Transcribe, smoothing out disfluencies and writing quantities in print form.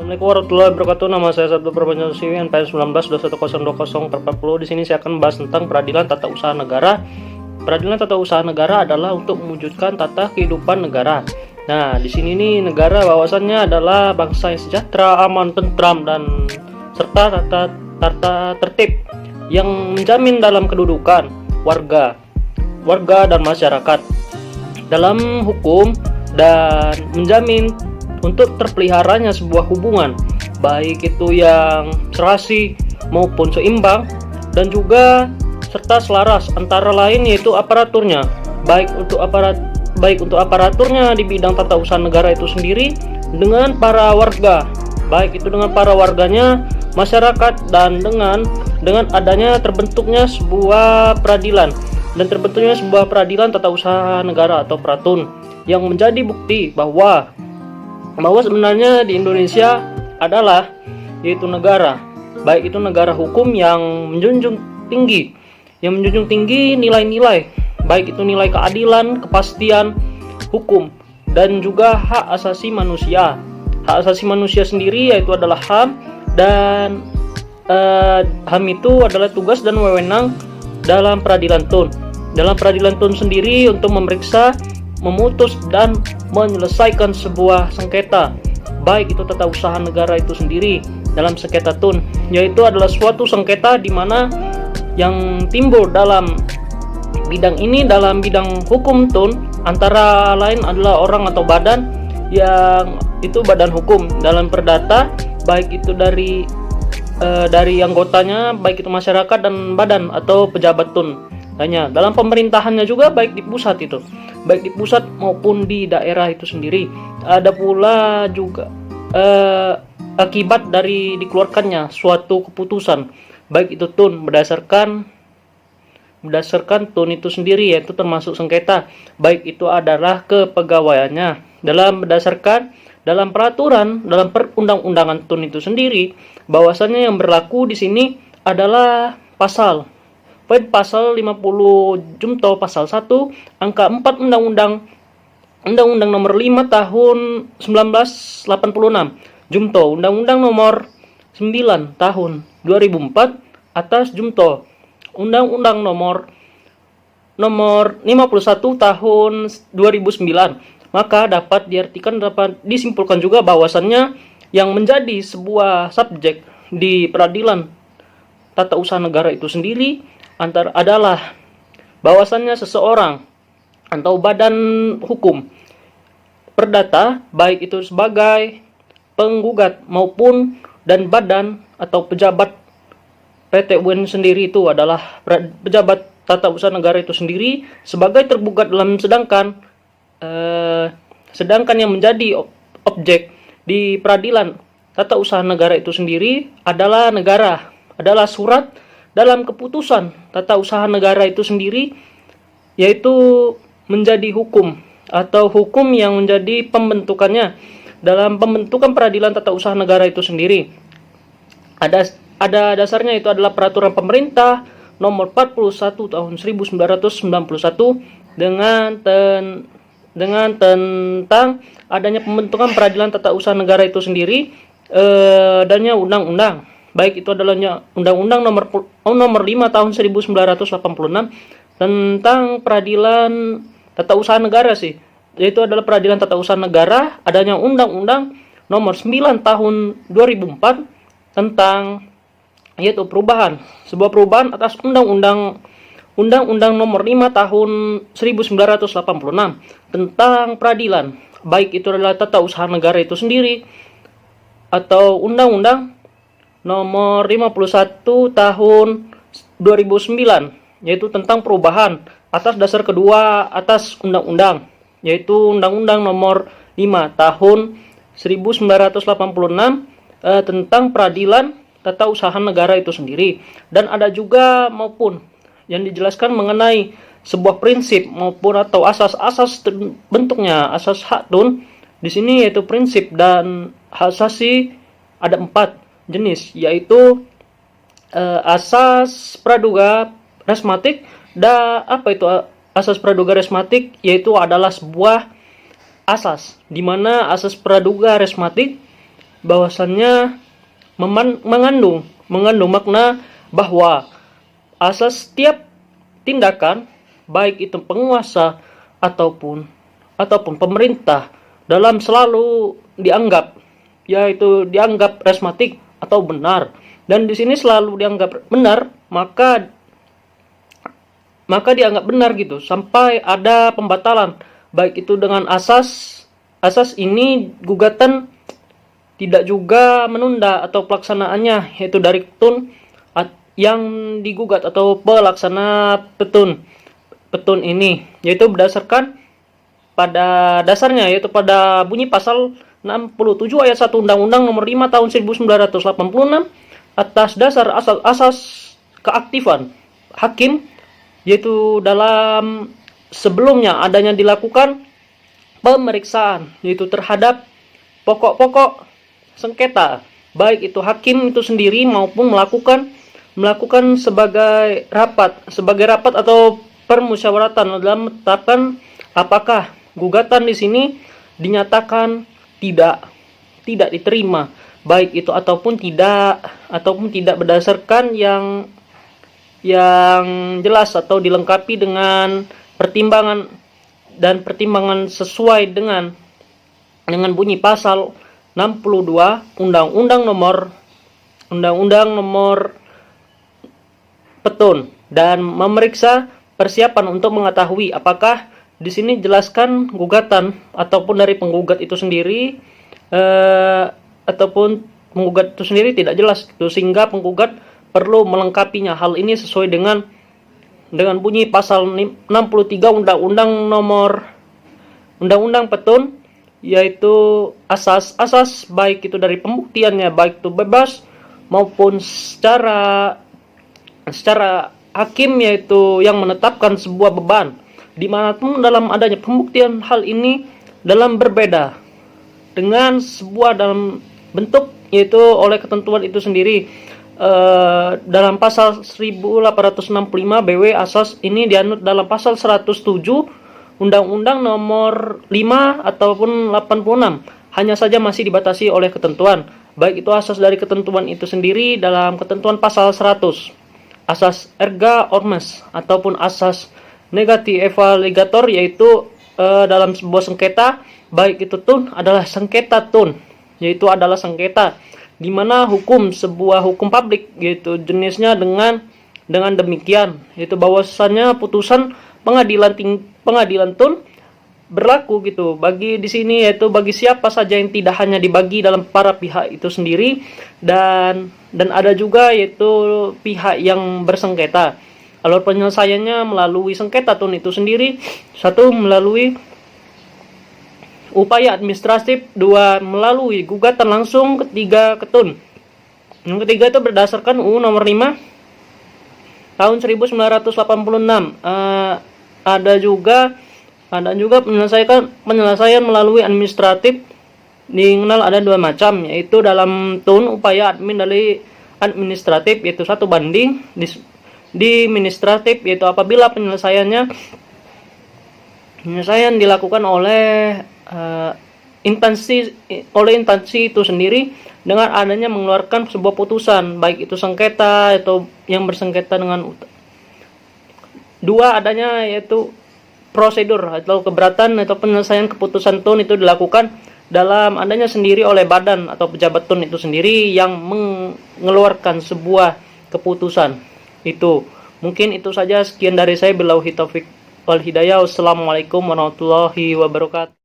Assalamualaikum warahmatullahi wabarakatuh. Nama saya Sabtu Prapanjasiwi, NPM 192120/40. Di sini saya akan membahas tentang peradilan tata usaha negara. Peradilan tata usaha negara adalah untuk mewujudkan tata kehidupan negara. Nah, di sini nih negara bahwasannya adalah bangsa yang sejahtera, aman, tentram, dan serta tata tertib yang menjamin dalam kedudukan warga dan masyarakat dalam hukum dan menjamin untuk terpeliharanya sebuah hubungan, baik itu yang serasi maupun seimbang, dan juga serta selaras antara lain yaitu aparaturnya, baik untuk aparaturnya di bidang tata usaha negara itu sendiri dengan para warga, baik itu dengan para warganya, masyarakat, dan dengan adanya terbentuknya sebuah peradilan dan terbentuknya sebuah peradilan tata usaha negara atau Pratun yang menjadi bukti bahwa sebenarnya di Indonesia adalah yaitu negara, baik itu negara hukum yang menjunjung tinggi nilai-nilai, baik itu nilai keadilan, kepastian hukum, dan juga hak asasi manusia. Hak asasi manusia sendiri yaitu adalah HAM, dan HAM itu adalah tugas dan wewenang dalam peradilan tun. Dalam peradilan tun sendiri untuk memeriksa, memutus, dan menyelesaikan sebuah sengketa, baik itu tata usaha negara itu sendiri dalam sengketa tun, yaitu adalah suatu sengketa di mana yang timbul dalam bidang ini, dalam bidang hukum tun, antara lain adalah orang atau badan yang itu badan hukum dalam perdata, baik itu dari anggotanya, baik itu masyarakat dan badan atau pejabat tun. Hanya dalam pemerintahannya juga baik di pusat maupun di daerah itu sendiri. Ada pula juga akibat dari dikeluarkannya suatu keputusan, baik itu tun berdasarkan tun itu sendiri, yaitu termasuk sengketa, baik itu adalah kepegawaiannya dalam peraturan, dalam perundang-undangan tun itu sendiri, bahwasannya yang berlaku di sini adalah pasal 50 Junto pasal 1 angka 4 Undang-Undang nomor 5 tahun 1986 Junto Undang-Undang nomor 9 tahun 2004 atas Junto Undang-Undang nomor 51 tahun 2009. Maka dapat disimpulkan juga bahwasannya yang menjadi sebuah subjek di peradilan tata usaha negara itu sendiri adalah bahwasannya seseorang atau badan hukum perdata, baik itu sebagai penggugat maupun dan badan atau pejabat PT UN sendiri itu adalah pejabat tata usaha negara itu sendiri sebagai tergugat dalam sedangkan yang menjadi objek di peradilan tata usaha negara itu sendiri adalah surat dalam keputusan tata usaha negara itu sendiri, yaitu menjadi hukum atau hukum yang menjadi pembentukannya dalam pembentukan peradilan tata usaha negara itu sendiri. Ada dasarnya itu adalah peraturan pemerintah nomor 41 tahun 1991 dengan tentang adanya pembentukan peradilan tata usaha negara itu sendiri, adanya undang-undang, baik itu adalah Undang-Undang nomor 5 tahun 1986 tentang peradilan tata usaha negara sih. Yaitu adalah peradilan tata usaha negara, adanya Undang-Undang nomor 9 tahun 2004 tentang yaitu sebuah perubahan atas Undang-Undang nomor 5 tahun 1986 tentang peradilan, baik itu adalah tata usaha negara itu sendiri atau Undang-Undang nomor 51 tahun 2009, yaitu tentang perubahan atas dasar kedua atas undang-undang, yaitu Undang-Undang nomor 5 tahun 1986 tentang peradilan tata usaha negara itu sendiri. Dan ada juga maupun yang dijelaskan mengenai sebuah prinsip maupun atau asas-asas bentuknya asas hak tun di sini, yaitu prinsip dan hak asasi ada 4 jenis, yaitu asas praduga resmatik. Apa itu asas praduga resmatik? Yaitu adalah sebuah asas di mana asas praduga resmatik bahwasannya mengandung makna bahwa asas setiap tindakan baik itu penguasa ataupun pemerintah dalam selalu dianggap resmatik atau benar, dan di sini selalu dianggap benar, maka dianggap benar gitu sampai ada pembatalan, baik itu dengan asas ini gugatan tidak juga menunda atau pelaksanaannya, yaitu dari petun yang digugat atau pelaksana petun ini, yaitu berdasarkan pada dasarnya, yaitu pada bunyi pasal 67 ayat 1 Undang-Undang Nomor 5 Tahun 1986 atas dasar asas keaktifan hakim, yaitu dalam sebelumnya adanya dilakukan pemeriksaan, yaitu terhadap pokok-pokok sengketa, baik itu hakim itu sendiri maupun melakukan sebagai rapat atau permusyawaratan dalam menetapkan apakah gugatan di sini dinyatakan tidak diterima, baik itu ataupun tidak berdasarkan yang jelas atau dilengkapi dengan pertimbangan sesuai dengan bunyi pasal 62 Undang-Undang Nomor Petun, dan memeriksa persiapan untuk mengetahui apakah di sini jelaskan gugatan ataupun dari penggugat itu sendiri tidak jelas gitu, sehingga penggugat perlu melengkapinya. Hal ini sesuai dengan bunyi pasal 63 Undang-Undang Petun, yaitu asas baik itu dari pembuktiannya, baik itu bebas maupun secara hakim, yaitu yang menetapkan sebuah beban dimanapun dalam adanya pembuktian. Hal ini dalam berbeda dengan sebuah dalam bentuk, yaitu oleh ketentuan itu sendiri. Dalam pasal 1865 BW asas ini dianut dalam pasal 107 Undang-Undang Nomor 5 ataupun 86, hanya saja masih dibatasi oleh ketentuan, baik itu asas dari ketentuan itu sendiri dalam ketentuan pasal 100, asas erga omnes ataupun asas negativa legator, yaitu dalam sebuah sengketa, baik itu tun adalah sengketa tun, yaitu adalah sengketa di mana sebuah hukum publik, yaitu jenisnya dengan demikian, yaitu bahwasannya putusan pengadilan tun berlaku gitu bagi di sini, yaitu bagi siapa saja yang tidak hanya dibagi dalam para pihak itu sendiri, dan ada juga yaitu pihak yang bersengketa. Alur penyelesaiannya melalui sengketa tun itu sendiri, satu melalui upaya administratif, dua melalui gugatan langsung, ketiga ketun. Yang ketiga itu berdasarkan UU Nomor 5 Tahun 1986. Ada juga penyelesaian melalui administratif, dikenal ada dua macam, yaitu dalam tun upaya administratif, yaitu 1 banding di administratif, yaitu apabila penyelesaian dilakukan oleh instansi itu sendiri dengan adanya mengeluarkan sebuah putusan, baik itu sengketa atau yang bersengketa dengan dua adanya, yaitu prosedur atau keberatan atau penyelesaian keputusan tun itu dilakukan dalam adanya sendiri oleh badan atau pejabat tun itu sendiri yang mengeluarkan sebuah keputusan itu. Mungkin itu saja, sekian dari saya. Billahi taufik wal hidayah. Wassalamualaikum warahmatullahi wabarakatuh.